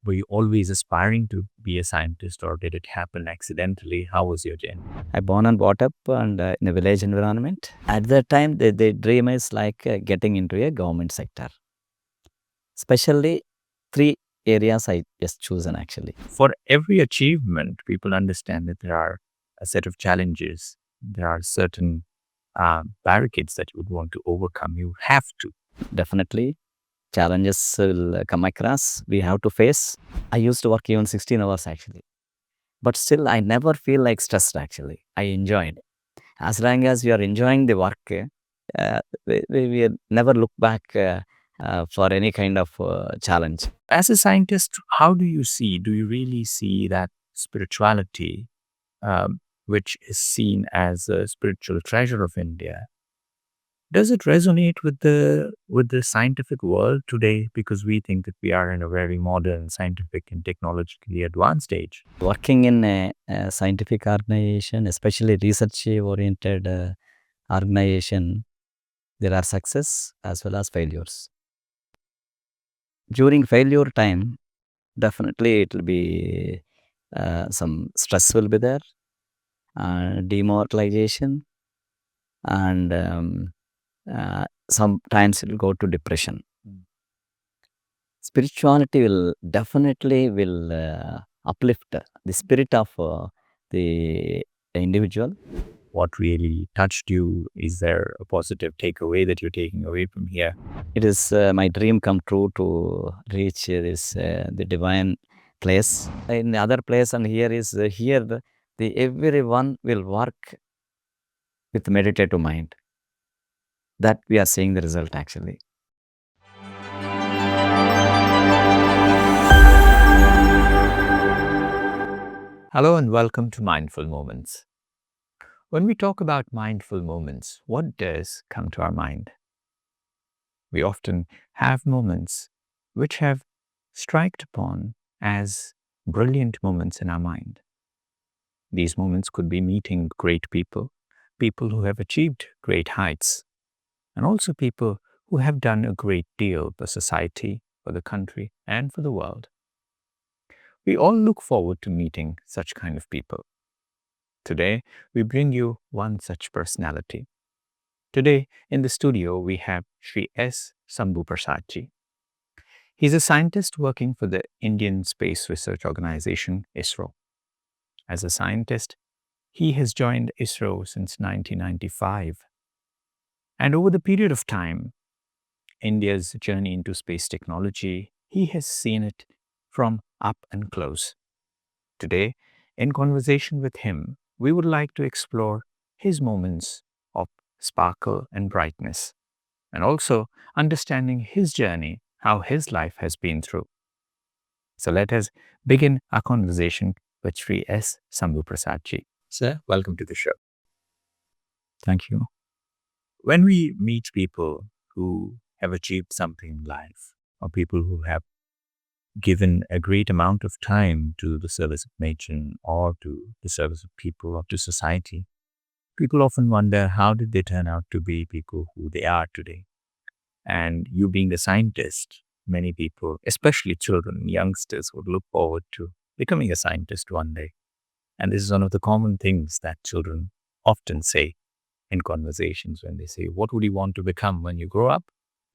Were you always aspiring to be a scientist, or did it happen accidentally? How was your journey? I born and brought up and in a village environment. At that time, the dream is like getting into a government sector. Especially 3 areas I just chosen actually. For every achievement, people understand that there are a set of challenges. There are certain barricades that you would want to overcome. You have to. Definitely, challenges will come across. We have to face. I used to work even 16 hours actually. But still, I never feel like stressed actually. I enjoyed. As long as you are enjoying the work, we never look back for any kind of challenge. As a scientist, how do you really see that spirituality, which is seen as a spiritual treasure of India, does it resonate with the scientific world today? Because we think that we are in a very modern, scientific, and technologically advanced age. Working in a scientific organization, especially research-oriented organization, there are success as well as failures. During failure time, definitely it will be some stress will be there, demoralization, and sometimes it will go to depression. Spirituality will definitely will uplift the spirit of the individual. What really touched you? Is there a positive takeaway that you're taking away from here? It is my dream come true to reach this the divine place. In the other place and here is here the everyone will work with meditative mind. That we are seeing the result actually. Hello and welcome to Mindful Moments. When we talk about mindful moments, what does come to our mind? We often have moments which have striked upon as brilliant moments in our mind. These moments could be meeting great people, people who have achieved great heights, and also people who have done a great deal for society, for the country, and for the world. We all look forward to meeting such kind of people. Today, we bring you one such personality. Today, in the studio, we have Shri Sambhu Prasad ji. He's a scientist working for the Indian Space Research Organization, ISRO. As a scientist, he has joined ISRO since 1995. And over the period of time, India's journey into space technology, he has seen it from up and close. Today, in conversation with him, we would like to explore his moments of sparkle and brightness, and also understanding his journey, how his life has been through. So let us begin our conversation with Shri Sambhu Prasad ji. Sir, welcome to the show. Thank you. When we meet people who have achieved something in life, or people who have given a great amount of time to the service of nature or to the service of people or to society, people often wonder, how did they turn out to be people who they are today? And you being the scientist, many people, especially children, youngsters, would look forward to becoming a scientist one day. And this is one of the common things that children often say in conversations when they say, what would you want to become when you grow up?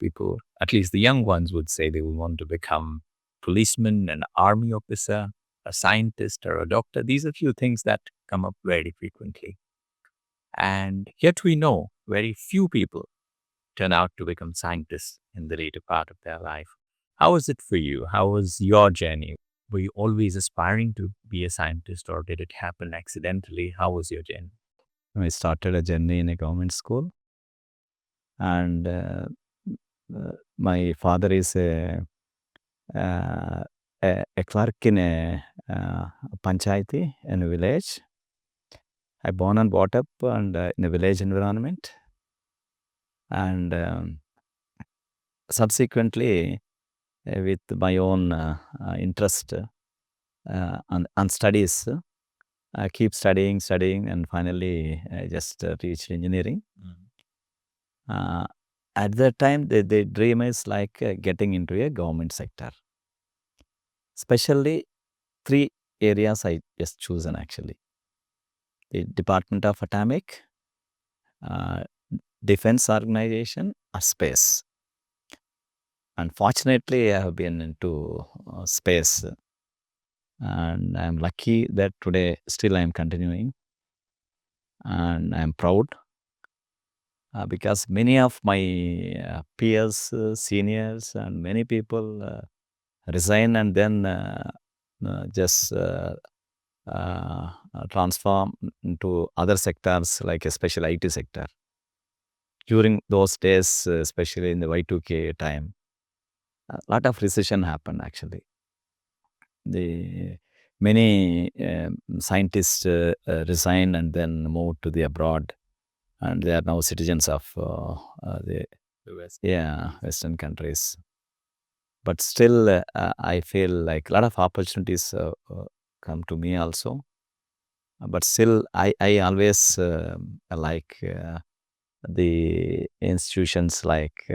People, at least the young ones, would say they will want to become policeman, an army officer, a scientist, or a doctor. These are few things that come up very frequently. And yet we know very few people turn out to become scientists in the later part of their life. How was it for you? How was your journey? Were you always aspiring to be a scientist, or did it happen accidentally? How was your journey? I started a journey in a government school, and my father is uh, a clerk in a panchayati in a village. I born and brought up and in a village environment, and subsequently with my own interest on studies, I keep studying, and finally I just reached engineering. At that time, the dream is like getting into a government sector. Especially 3 areas I just chosen actually. The Department of Atomic, uh, Defense Organization, or Space. Unfortunately, I have been into space, and I'm lucky that today still I'm continuing, and I'm proud because many of my peers, seniors, and many people resign and then just transform into other sectors like especially IT sector. During those days, especially in the Y2K time, a lot of recession happened actually. The many scientists resigned and then moved to the abroad, and they are now citizens of the Western countries. But still, I feel like a lot of opportunities come to me also. But still, I always like the institutions like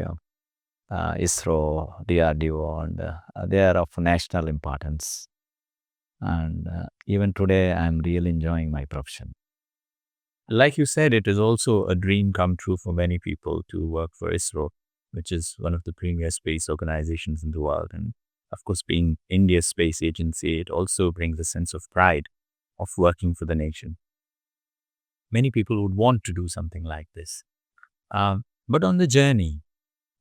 ISRO, DRDO, and they are of national importance. And even today, I'm really enjoying my profession. Like you said, it is also a dream come true for many people to work for ISRO, which is one of the premier space organizations in the world. And of course, being India's space agency, it also brings a sense of pride of working for the nation. Many people would want to do something like this. But on the journey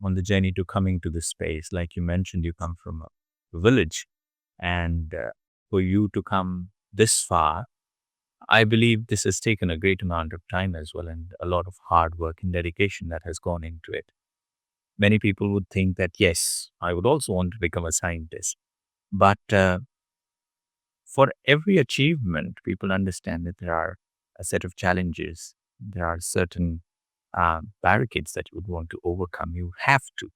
to coming to this space, like you mentioned, you come from a village, and for you to come this far, I believe this has taken a great amount of time as well, and a lot of hard work and dedication that has gone into it. Many people would think that, yes, I would also want to become a scientist. But for every achievement, people understand that there are a set of challenges. There are certain barricades that you would want to overcome. You have to.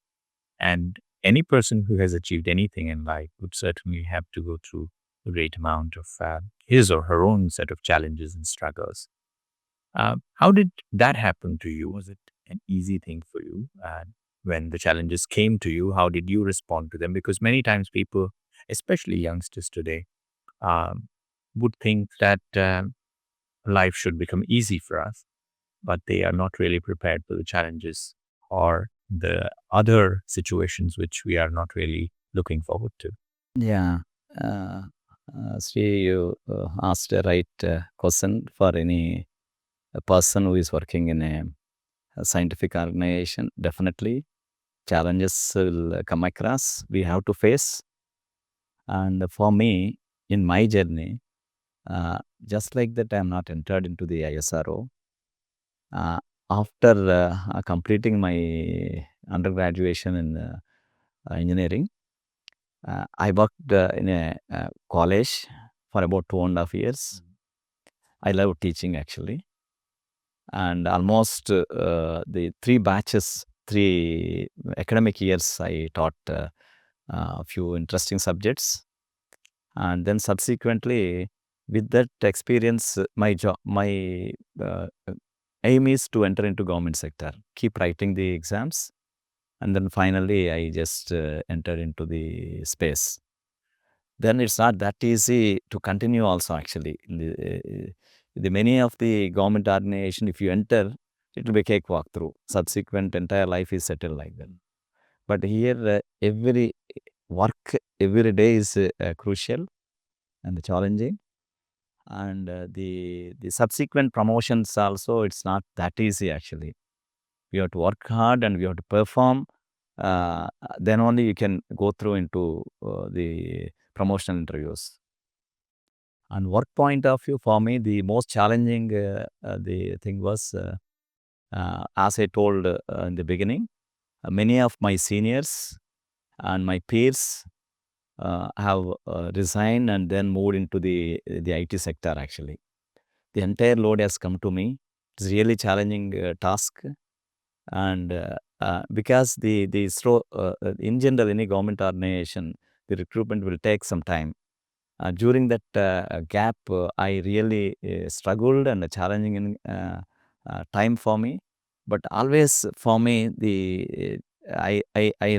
And any person who has achieved anything in life would certainly have to go through a great amount of his or her own set of challenges and struggles. How did that happen to you? Was it an easy thing for you? And when the challenges came to you, how did you respond to them? Because many times people, especially youngsters today, um, would think that life should become easy for us, but they are not really prepared for the challenges or the other situations which we are not really looking forward to. Yeah. Uh, Sri, you asked the right question for any a person who is working in a scientific organization. Definitely, challenges will come across. We have to face. And for me, in my journey, just like that, I am not entered into the ISRO. After completing my undergraduation in engineering, I worked in a college for about 2.5 years. I love teaching actually, and almost the 3 academic years, I taught a few interesting subjects, and then subsequently, with that experience, my aim is to enter into government sector, keep writing the exams, and then finally I just entered into the space. Then it's not that easy to continue also actually. The many of the government organization, if you enter, it will be cakewalk through. Subsequent entire life is settled like that. But here, every work, every day is crucial and challenging. And the subsequent promotions also, it's not that easy actually. We have to work hard and we have to perform. Then only you can go through into the promotional interviews. On work point of view, for me, the most challenging the thing was, as I told in the beginning, many of my seniors and my peers have resigned and then moved into the IT sector actually. The entire load has come to me. It's really challenging task, and because the ISRO, in general, any government organization, the recruitment will take some time. During that gap, I really struggled and challenging in time for me. But always for me, I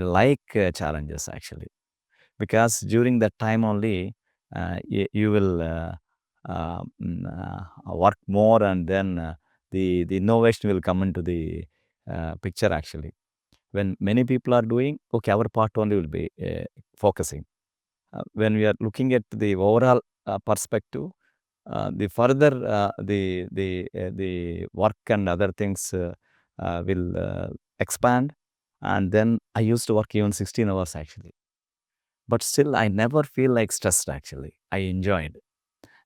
like challenges actually, because during that time only you will work more, and then the innovation will come into the picture actually. When many people are doing, okay, our part only will be focusing. When we are looking at the overall perspective, the further the work and other things will expand. And then I used to work even 16 hours actually, but still I never feel like stressed actually. I enjoyed.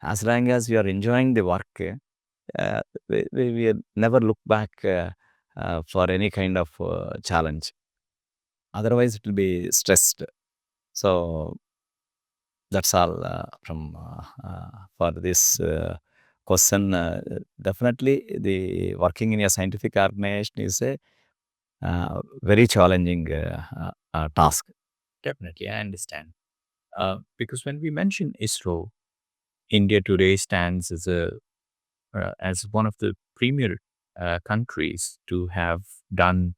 As long as you are enjoying the work, we never look back for any kind of challenge. Otherwise, it will be stressed. So that's all from for this question. Definitely, the working in a scientific organization is a very challenging task. Definitely, I understand. Because when we mention ISRO, India today stands as one of the premier countries to have done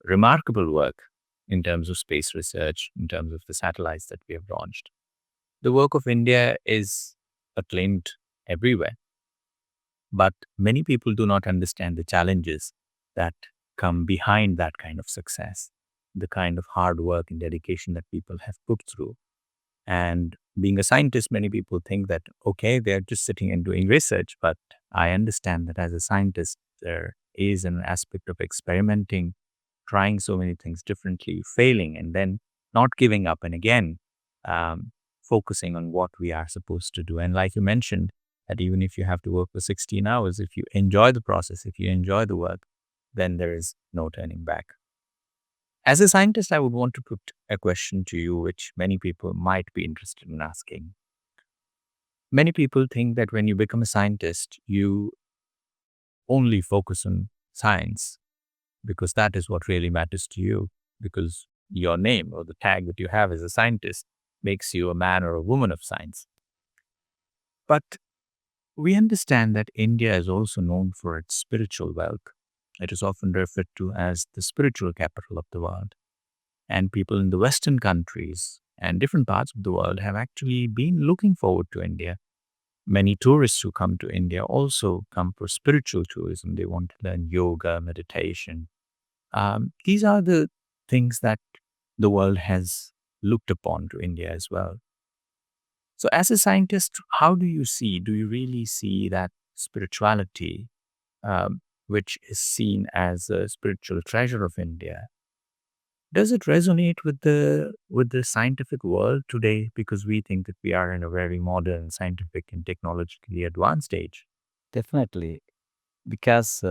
remarkable work in terms of space research, in terms of the satellites that we have launched. The work of India is acclaimed everywhere, but many people do not understand the challenges that come behind that kind of success, the kind of hard work and dedication that people have put through. And being a scientist, many people think that, okay, they're just sitting and doing research. But I understand that as a scientist, there is an aspect of experimenting, trying so many things differently, failing, and then not giving up. And again, um, focusing on what we are supposed to do. And like you mentioned, that even if you have to work for 16 hours, if you enjoy the process, if you enjoy the work, then there is no turning back. As a scientist, I would want to put a question to you, which many people might be interested in asking. Many people think that when you become a scientist, you only focus on science because that is what really matters to you, because your name or the tag that you have as a scientist makes you a man or a woman of science. But we understand that India is also known for its spiritual wealth. It is often referred to as the spiritual capital of the world. And people in the Western countries and different parts of the world have actually been looking forward to India. Many tourists who come to India also come for spiritual tourism. They want to learn yoga, meditation. These are the things that the world has looked upon to India as well. So, as a scientist, how do you really see that spirituality, which is seen as a spiritual treasure of India, does it resonate with the scientific world today? Because we think that we are in a very modern, scientific, and technologically advanced age. Definitely, because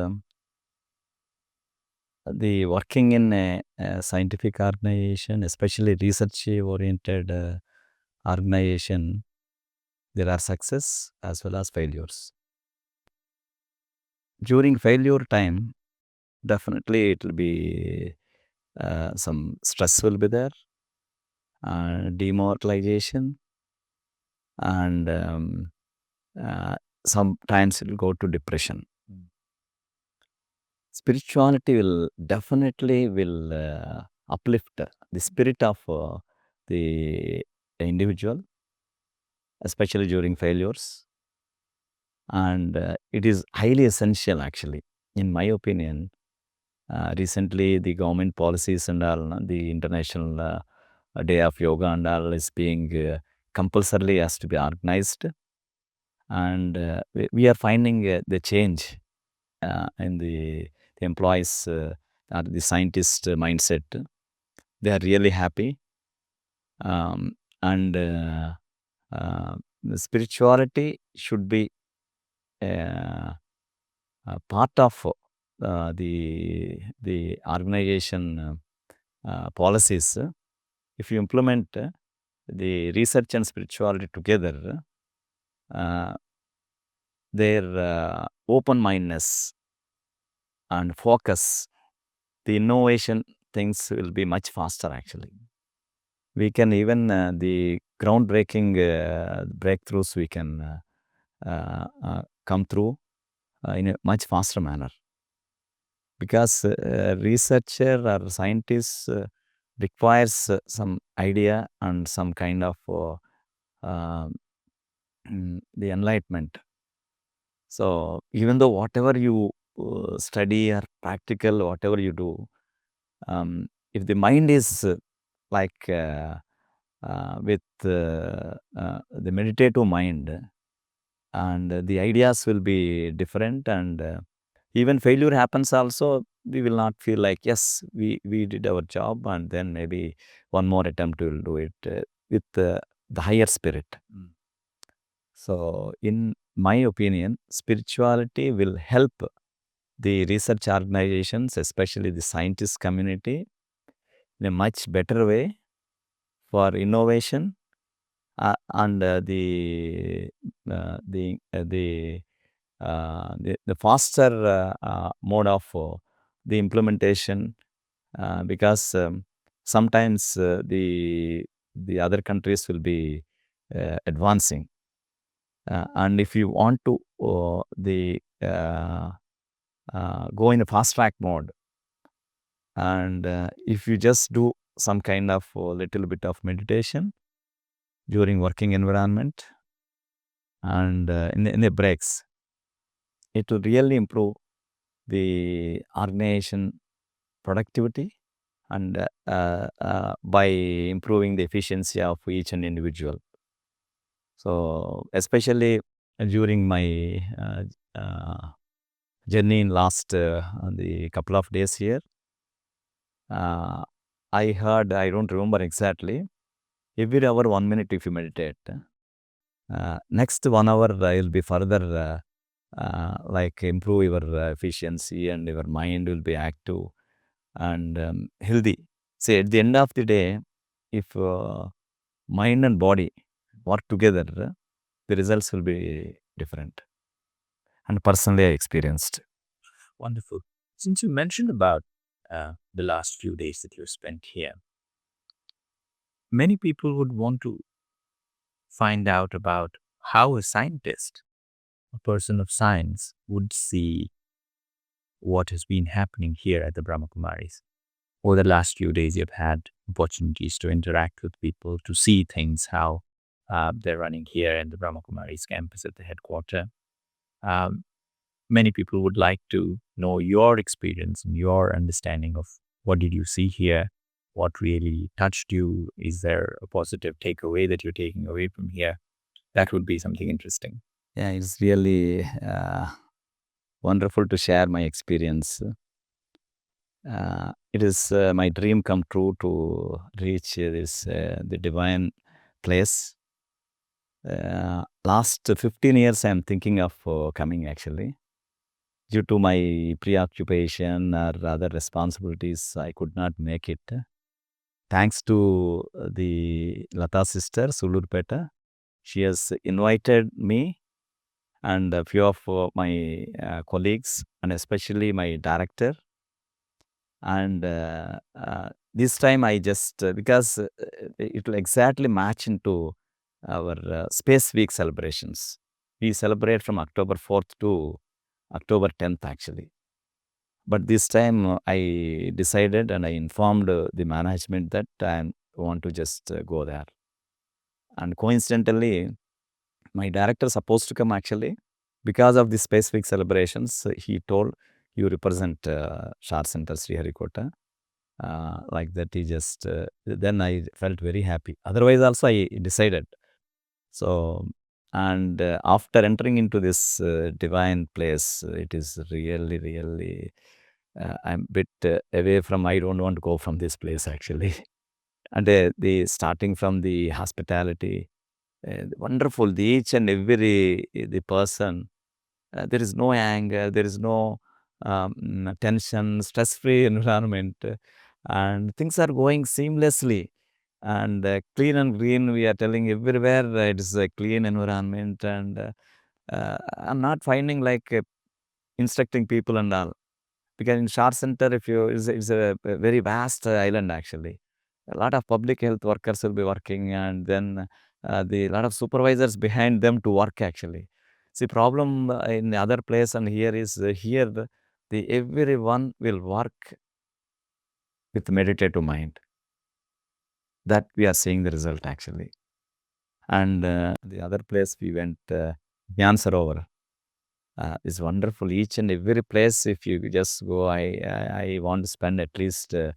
the working in a scientific organization, especially research oriented organization, there are success as well as failures. During failure time, definitely it will be some stress will be there, demoralization, and sometimes it will go to depression. Spirituality will definitely will uplift the spirit of the individual, especially during failures, and it is highly essential actually, in my opinion. Recently the government policies and all, the international day of yoga and all is being compulsorily has to be organized, and we are finding the change in the employees or the scientist mindset. They are really happy, and the spirituality should be uh, part of the organization policies. If you implement the research and spirituality together, uh, their open mindedness and focus, the innovation things will be much faster actually. We can even the groundbreaking breakthroughs we can come through in a much faster manner, because researcher or scientists requires some idea and some kind of the enlightenment. So even though whatever you study or practical, whatever you do, if the mind is like with the meditative mind, and the ideas will be different, and even failure happens also, we will not feel like, yes, we did our job, and then maybe one more attempt we will do it with the higher spirit. So in my opinion, spirituality will help the research organizations, especially the scientist community, in a much better way for innovation, and the faster mode of the implementation, because sometimes the other countries will be advancing, and if you want to go in a fast track mode, and if you just do some kind of little bit of meditation during working environment, and in the breaks, it will really improve the organization productivity, and by improving the efficiency of each and individual. So especially during my journey in last the couple of days here, I heard, I don't remember exactly, every hour 1 minute if you meditate, next 1 hour will be further like improve your efficiency, and your mind will be active and healthy. See, at the end of the day, if mind and body work together, the results will be different. And personally, I experienced. Wonderful. Since you mentioned about the last few days that you spent here, many people would want to find out about how a scientist, a person of science, would see what has been happening here at the Brahma Kumaris. Over the last few days, you've had opportunities to interact with people, to see things, how they're running here in the Brahma Kumaris campus at the headquarters. Um, Many people would like to know your experience and your understanding of what did you see here, what really touched you. Is there a positive takeaway that you're taking away from here? That would be something interesting. Yeah, it's really wonderful to share my experience. It is my dream come true to reach this the divine place. Last 15 years, I am thinking of coming actually. Due to my preoccupation or other responsibilities, I could not make it. Thanks to the Lata sister, Sulurpeta, she has invited me and a few of my colleagues, and especially my director. And this time I just, because it will exactly match into our Space Week celebrations. We celebrate from October 4th to October 10th actually. But this time I decided, and I informed the management that I want to just go there. And coincidentally, my director supposed to come actually. Because of the specific celebrations, he told, you represent SHAR Center Sriharikota. Like that, he just, then I felt very happy. Otherwise also I decided. So, and after entering into this divine place, it is really, really, I'm a bit away from, I don't want to go from this place actually. And the starting from the hospitality, wonderful, the each and every, the person, there is no anger, there is no tension, stress-free environment, and things are going seamlessly. And clean and green, we are telling everywhere, it is a clean environment, and I'm not finding like instructing people and all. Because in SHAR Center, if you, it's a very vast island actually. A lot of public health workers will be working, and then the lot of supervisors behind them to work actually. See, problem in the other place and here is here the everyone will work with meditative mind. that we are seeing the result actually. And the other place we went, Gyan Sarovar, is wonderful. Each and every place, if you just go, I want to spend at least a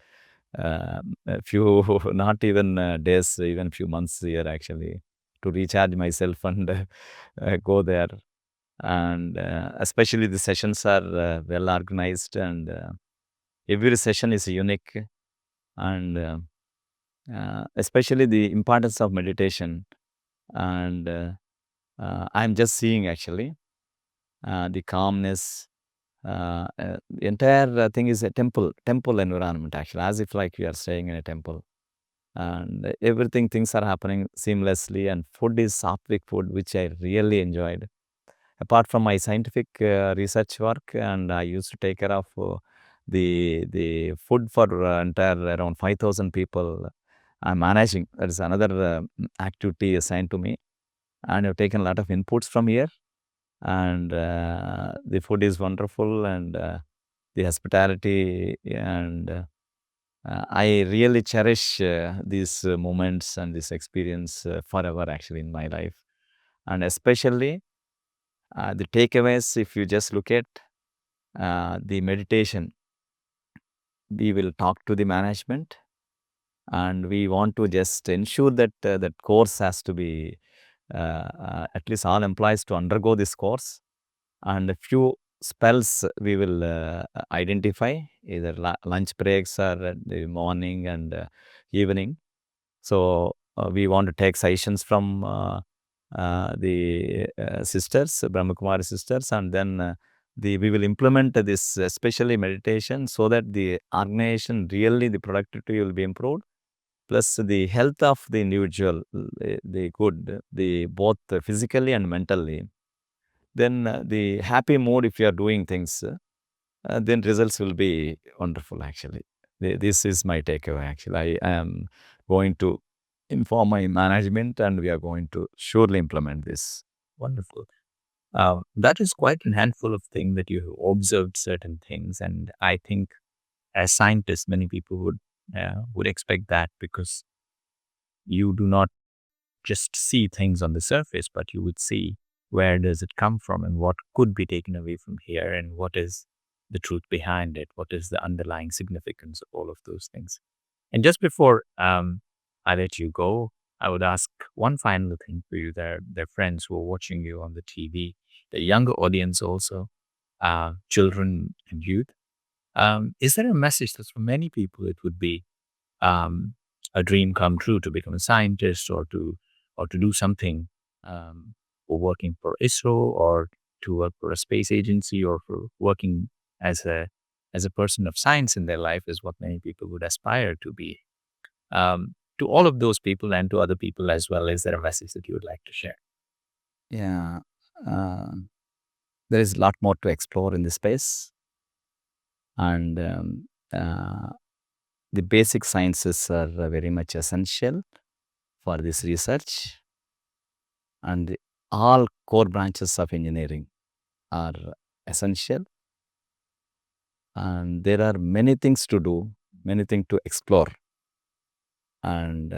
few, not even days, even few months here actually, to recharge myself and go there. And especially the sessions are well organized, and every session is unique. And especially the importance of meditation. And I'm just seeing actually the calmness. The entire thing is a temple environment actually, as if like we are staying in a temple. And everything, things are happening seamlessly, and food is sattvic food, which I really enjoyed. Apart from my scientific research work, and I used to take care of the food for entire around 5,000 people. I'm managing. That is another activity assigned to me, and I've taken a lot of inputs from here. And the food is wonderful, and the hospitality, and I really cherish these moments and this experience forever actually in my life. And especially the takeaways, if you just look at the meditation, we will talk to the management, and we want to just ensure that that course has to be at least all employees to undergo this course. And a few spells we will identify, either lunch breaks or at the morning and evening. So we want to take sessions from the sisters, Brahma Kumari sisters, and then we will implement this, especially meditation, so that the organization really the productivity will be improved, plus the health of the individual, the good, the both physically and mentally. Then the happy mood, if you are doing things, then results will be wonderful actually. This is my takeaway actually. I am going to inform my management, and we are going to surely implement this. Wonderful. That is quite a handful of things that you have observed certain things, and I think as scientists, many people would expect that, because you do not just see things on the surface, but you would see where does it come from and what could be taken away from here, and what is the truth behind it, what is the underlying significance of all of those things. And just before I let you go, I would ask one final thing for you. There are friends who are watching you on the TV, the younger audience also, children and youth. Is there a message that for many people it would be um, a dream come true to become a scientist, or to do something, or working for ISRO, or to work for a space agency, or for working as a person of science in their life, is what many people would aspire to be. To all of those people and to other people as well, is there a message that you would like to share? Yeah, uh, there is a lot more to explore in this space, and the basic sciences are very much essential for this research, and all core branches of engineering are essential. And there are many things to do, many things to explore, and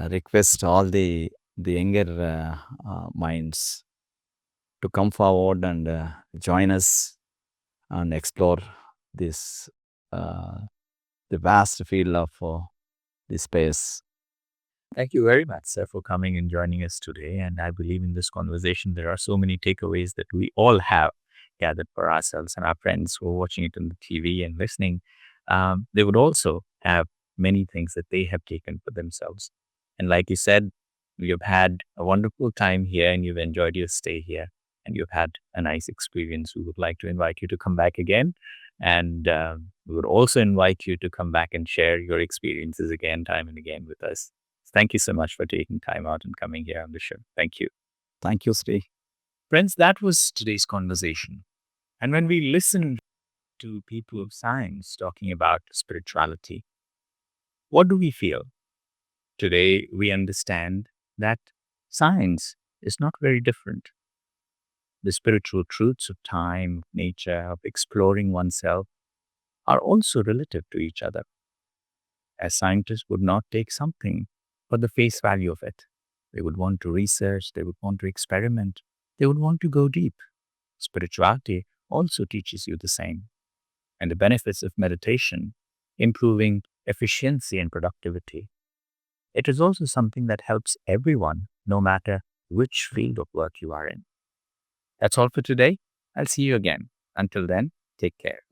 request all the younger minds to come forward and join us and explore this uh, the vast field of the space. Thank you very much, sir, for coming and joining us today. And I believe in this conversation, there are so many takeaways that we all have gathered for ourselves, and our friends who are watching it on the TV and listening. They would also have many things that they have taken for themselves. And like you said, you've had a wonderful time here and you've enjoyed your stay here and you've had a nice experience. We would like to invite you to come back again. And we would also invite you to come back and share your experiences again, time and again with us. Thank you so much for taking time out and coming here on the show. Thank you. Thank you, Sri. Friends, that was today's conversation. And when we listen to people of science talking about spirituality, what do we feel? Today, we understand that science is not very different. The spiritual truths of time, of nature, of exploring oneself are also relative to each other. as scientists would not take something for the face value of it. They would want to research, they would want to experiment, they would want to go deep. Spirituality also teaches you the same. And the benefits of meditation, improving efficiency and productivity. It is also something that helps everyone, no matter which field of work you are in. That's all for today. I'll see you again. Until then, take care.